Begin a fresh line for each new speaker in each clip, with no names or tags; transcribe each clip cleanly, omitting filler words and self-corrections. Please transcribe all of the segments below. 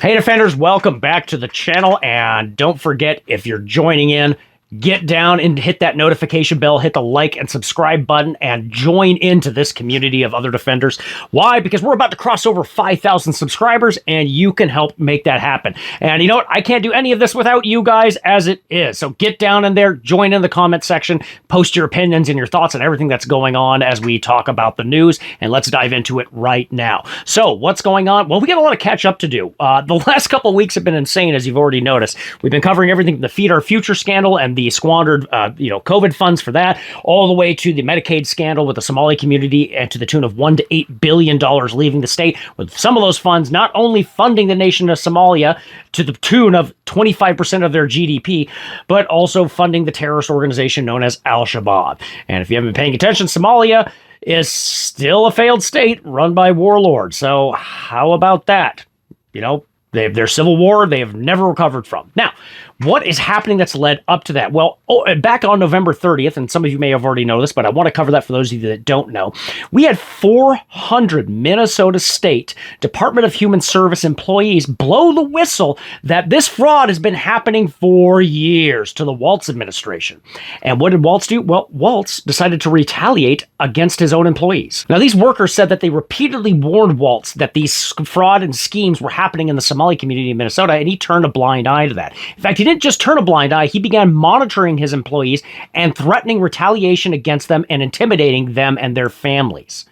Hey Defenders, welcome back to the channel, and don't forget, if you're joining in, get down and hit that notification bell, hit the like and subscribe button, and join into this community of other defenders. Why? Because we're about to cross over 5,000 subscribers, and you can help make that happen. And you know what? I can't do any of this without you guys as it is. So get down in there, join in the comment section, post your opinions and your thoughts on everything that's going on as we talk about the news, and let's dive into it right now. So what's going on? Well, we got a lot of catch up to do. The last couple of weeks have been insane, as you've already noticed. We've been covering everything from the Feed Our Future scandal and the squandered, COVID funds for that, all the way to the Medicaid scandal with the Somali community, and to the tune of $1 to $8 billion leaving the state, with some of those funds not only funding the nation of Somalia to the tune of 25% of their GDP, but also funding the terrorist organization known as Al-Shabaab. And if you haven't been paying attention, Somalia is still a failed state run by warlords. So how about that? Their civil war, they have never recovered from. Now, what is happening that's led up to that? Well, back on November 30th, and some of you may have already know this, but I want to cover that for those of you that don't know, we had 400 Minnesota State Department of Human Service employees blow the whistle that this fraud has been happening for years to the Waltz administration. And what did Waltz do? Well, Waltz decided to retaliate against his own employees. Now, these workers said that they repeatedly warned Waltz that these fraud and schemes were happening in the Somali community in Minnesota, and he turned a blind eye to that. In fact, he didn't just turn a blind eye, he began monitoring his employees and threatening retaliation against them and intimidating them and their families.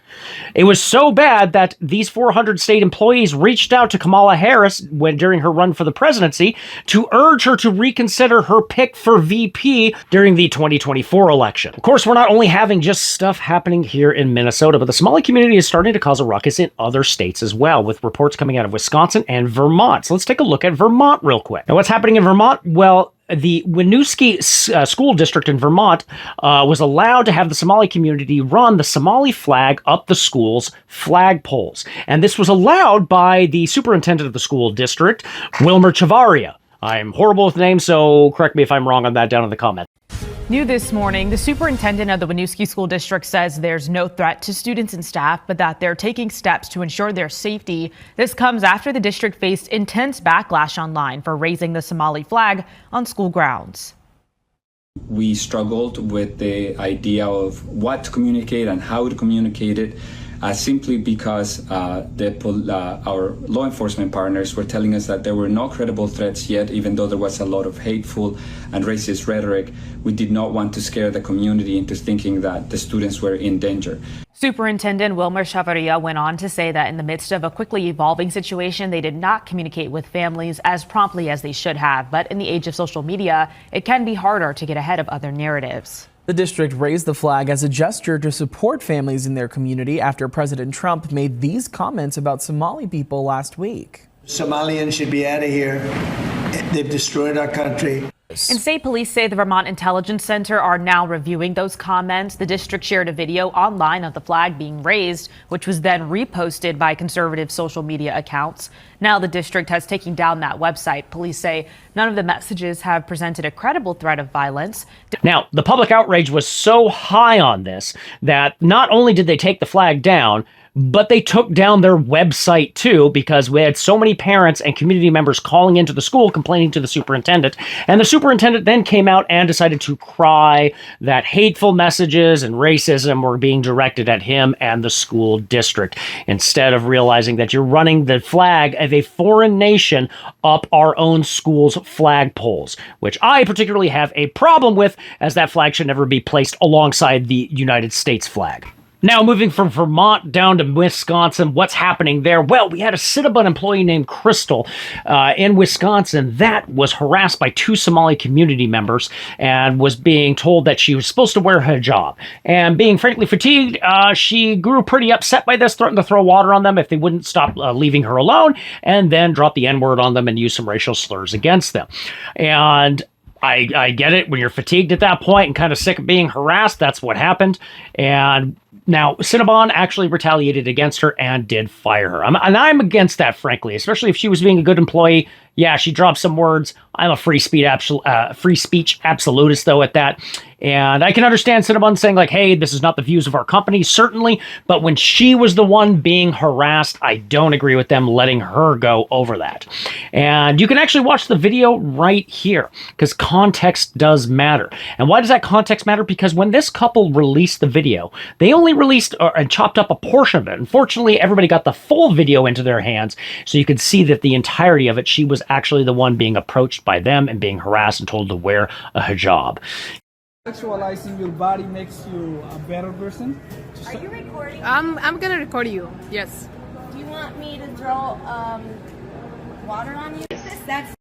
It was so bad that these 400 state employees reached out to Kamala Harris during her run for the presidency to urge her to reconsider her pick for VP during the 2024 election. Of course, we're not only having just stuff happening here in Minnesota, but the Somali community is starting to cause a ruckus in other states as well, with reports coming out of Wisconsin and Vermont. So let's take a look at Vermont real quick. Now, what's happening in Vermont? Well, the Winooski School District in Vermont was allowed to have the Somali community run the Somali flag up the school's flagpoles. And this was allowed by the superintendent of the school district, Wilmer Chavaria. I'm horrible with names, so correct me if I'm wrong on that down in the comments.
New this morning, the superintendent of the Winooski School District says there's no threat to students and staff, but that they're taking steps to ensure their safety. This comes after the district faced intense backlash online for raising the Somali flag on school grounds.
We struggled with the idea of what to communicate and how to communicate it, simply because our law enforcement partners were telling us that there were no credible threats yet, even though there was a lot of hateful and racist rhetoric. We did not want to scare the community into thinking that the students were in danger.
Superintendent Wilmer Chavaria went on to say that in the midst of a quickly evolving situation, they did not communicate with families as promptly as they should have. But in the age of social media, it can be harder to get ahead of other narratives.
The district raised the flag as a gesture to support families in their community after President Trump made these comments about Somali people last week.
Somalians should be out of here. They've destroyed our country.
And state police say the Vermont Intelligence Center are now reviewing those comments. The district shared a video online of the flag being raised, which was then reposted by conservative social media accounts. Now the district has taken down that website. Police say none of the messages have presented a credible threat of violence.
Now, the public outrage was so high on this that not only did they take the flag down, but they took down their website too, because we had so many parents and community members calling into the school complaining to the superintendent. And the superintendent then came out and decided to cry that hateful messages and racism were being directed at him and the school district, instead of realizing that you're running the flag of a foreign nation up our own school's flagpoles, which I particularly have a problem with, as that flag should never be placed alongside the United States flag. Now, moving from Vermont down to Wisconsin, what's happening there? Well, we had a Cinnabon employee named Crystal in Wisconsin that was harassed by two Somali community members and was being told that she was supposed to wear a hijab. And being frankly fatigued, she grew pretty upset by this, threatened to throw water on them if they wouldn't stop leaving her alone, and then drop the N-word on them and use some racial slurs against them. And I get it. When you're fatigued at that point and kind of sick of being harassed, that's what happened. And Now, Cinnabon actually retaliated against her and did fire her. I'm against that, frankly, especially if she was being a good employee. Yeah, she dropped some words. I'm a free speech absolutist, though, at that. And I can understand Cinnabon saying, like, hey, this is not the views of our company, certainly. But when she was the one being harassed, I don't agree with them letting her go over that. And you can actually watch the video right here, because context does matter. And why does that context matter? Because when this couple released the video, they only released and chopped up a portion of it. Unfortunately, everybody got the full video into their hands, so you could see that the entirety of it, she was actually the one being approached by them and being harassed and told to wear a hijab.
Sexualizing your body makes you a better person.
Are you recording?
I'm gonna record you. Yes.
Do you want me to throw water on you? That's.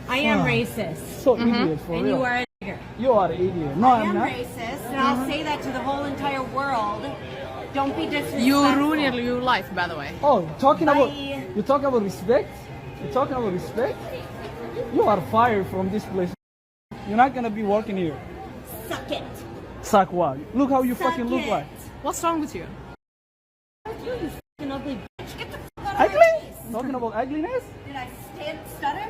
I am racist.
So idiot for
And
real.
you are a nigger.
You are an idiot. No,
I
I'm
am
not.
racist, and I'll say that to the whole entire world. Don't be disrespectful.
You ruin your life, by the way.
Oh, talking about
Bye.
you talking about respect? You talking about respect? You are fired from this place. You're not gonna be working here.
Suck it.
Suck what? Look how you
Suck
fucking look
it.
like.
What's wrong with you?
You fucking ugly bitch. Get the fuck out of my
Ugly?
face.
Talking about ugliness?
Did I stutter?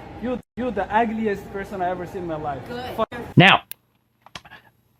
You're the ugliest person I ever seen in my life.
Good.
Now,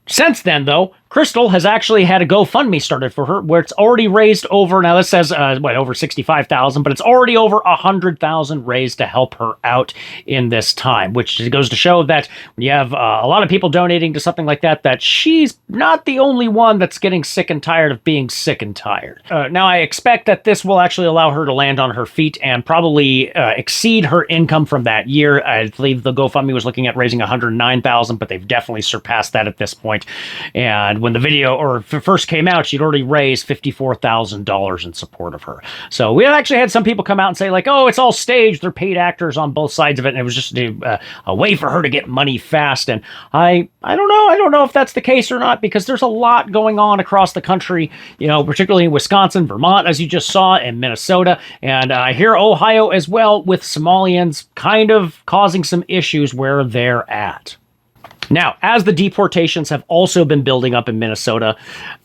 since then, though, Crystal has actually had a GoFundMe started for her, where it's already raised over, now this says, over 65,000, but it's already over 100,000 raised to help her out in this time, which goes to show that when you have a lot of people donating to something like that, that she's not the only one that's getting sick and tired of being sick and tired. Now, I expect that this will actually allow her to land on her feet and probably exceed her income from that year. I believe the GoFundMe was looking at raising 109,000, but they've definitely surpassed that at this point. And when the video first came out, she'd already raised $54,000 in support of her. So we actually had some people come out and say, like, oh, it's all staged. They're paid actors on both sides of it. And it was just a way for her to get money fast. And I don't know. I don't know if that's the case or not, because there's a lot going on across the country, particularly in Wisconsin, Vermont, as you just saw, and Minnesota. And here, Ohio as well, with Somalians kind of causing some issues where they're at. Now, as the deportations have also been building up in Minnesota,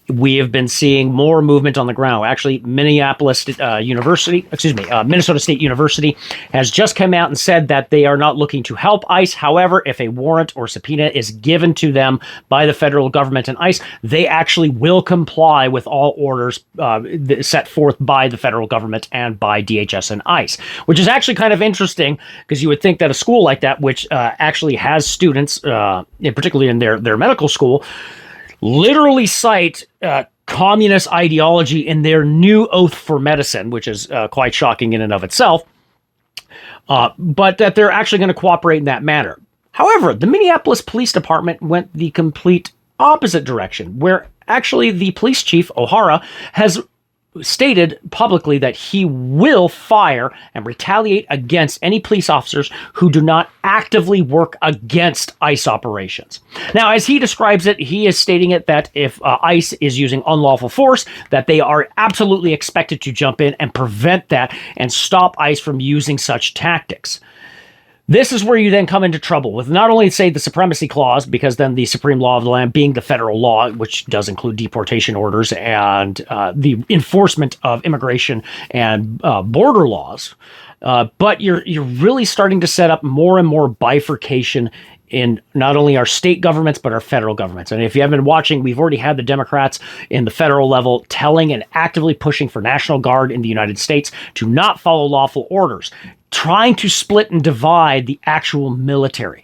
we have been seeing more movement on the ground. Actually, Minneapolis Minnesota State University has just come out and said that they are not looking to help ICE. However, if a warrant or subpoena is given to them by the federal government and ICE, they actually will comply with all orders set forth by the federal government and by DHS and ICE, which is actually kind of interesting, because you would think that a school like that, which actually has students, particularly in their medical school, literally cite communist ideology in their new oath for medicine, which is quite shocking in and of itself, but that they're actually going to cooperate in that manner. However, the Minneapolis Police Department went the complete opposite direction, where actually the police chief, O'Hara, has stated publicly that he will fire and retaliate against any police officers who do not actively work against ICE operations. Now, as he describes it, he is stating it that if ICE is using unlawful force, that they are absolutely expected to jump in and prevent that and stop ICE from using such tactics. This is where you then come into trouble with not only, say, the supremacy clause, because then the supreme law of the land being the federal law, which does include deportation orders and the enforcement of immigration and border laws, but you're really starting to set up more and more bifurcation in not only our state governments, but our federal governments. And if you haven't been watching, we've already had the Democrats in the federal level telling and actively pushing for National Guard in the United States to not follow lawful orders, trying to split and divide the actual military.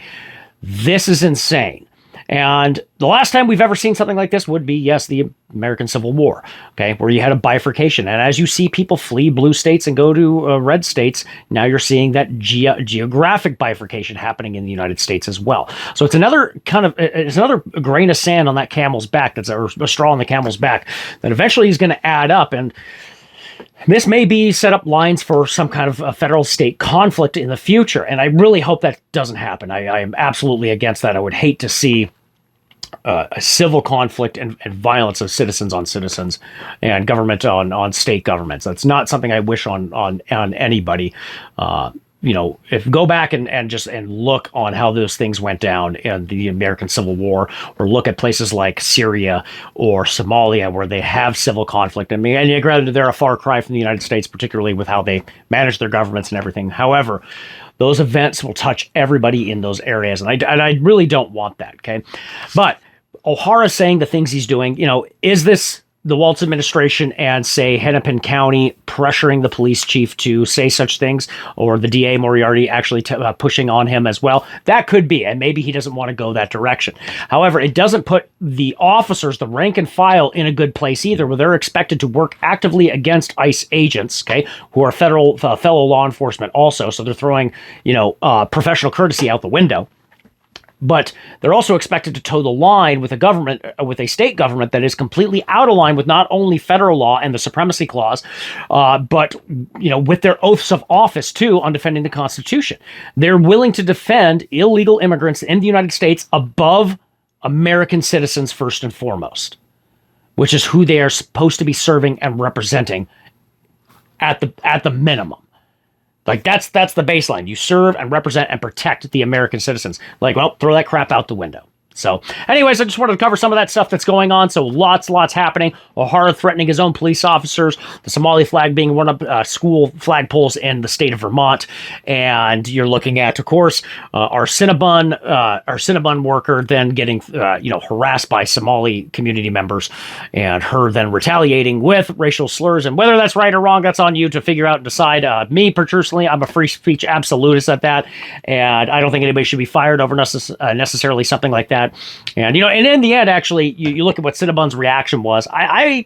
This is insane. And the last time we've ever seen something like this would be, yes, the American Civil War, okay, where you had a bifurcation. And as you see people flee blue states and go to red states, now you're seeing that geographic bifurcation happening in the United States as well. So it's another grain of sand on that camel's back, that's a straw on the camel's back, that eventually is going to add up. And this may be set up lines for some kind of a federal state conflict in the future. And I really hope that doesn't happen. I am absolutely against that. I would hate to see a civil conflict and violence of citizens on citizens and government on state governments. That's not something I wish on anybody. if go back and look on how those things went down in the American Civil War, or look at places like Syria or Somalia where they have civil conflict. I mean, and granted, they're a far cry from the United States, particularly with how they manage their governments and everything. However, those events will touch everybody in those areas, and I really don't want that. Okay, but O'Hara saying the things he's doing, is this the Walz administration and, say, Hennepin County pressuring the police chief to say such things, or the DA Moriarty actually pushing on him as well? That could be, and maybe he doesn't want to go that direction. However, it doesn't put the officers, the rank and file, in a good place either, where they're expected to work actively against ICE agents, okay, who are fellow law enforcement also, so they're throwing, professional courtesy out the window. But they're also expected to toe the line with a state government that is completely out of line with not only federal law and the Supremacy Clause, but with their oaths of office too on defending the Constitution. They're willing to defend illegal immigrants in the United States above American citizens first and foremost, which is who they are supposed to be serving and representing at the minimum. Like, that's the baseline. You serve and represent and protect the American citizens. Like, well, throw that crap out the window. So, anyways, I just wanted to cover some of that stuff that's going on. So, lots happening. O'Hara threatening his own police officers. The Somali flag being run up school flagpoles in the state of Vermont. And you're looking at, of course, our Cinnabon worker then getting, harassed by Somali community members, and her then retaliating with racial slurs. And whether that's right or wrong, that's on you to figure out and decide. Me, personally, I'm a free speech absolutist at that. And I don't think anybody should be fired over necessarily something like that. And, and in the end, actually, you look at what Cinnabon's reaction was. I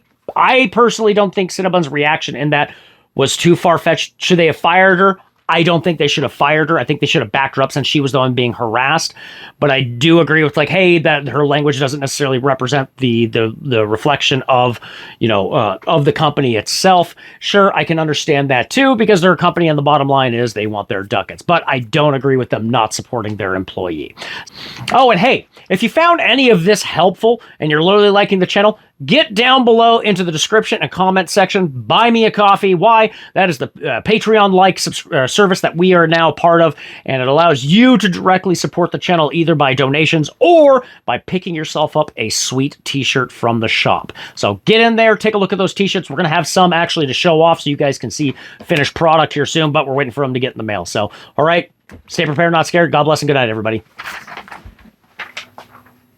personally don't think Cinnabon's reaction in that was too far-fetched. Should they have fired her? I don't think they should have fired her. I think they should have backed her up since she was the one being harassed. But I do agree with, hey, that her language doesn't necessarily represent the reflection of, of the company itself. Sure, I can understand that too, because they're a company and the bottom line is they want their ducats. But I don't agree with them not supporting their employee. Oh, and hey, if you found any of this helpful and you're literally liking the channel, get down below into the description and comment section. Buy me a coffee. Why? That is the Patreon-like service that we are now part of, and it allows you to directly support the channel either by donations or by picking yourself up a sweet t-shirt from the shop. So get in there, take a look at those t-shirts. We're going to have some actually to show off so you guys can see finished product here soon, but we're waiting for them to get in the mail. So, all right, stay prepared, not scared. God bless and good night, everybody.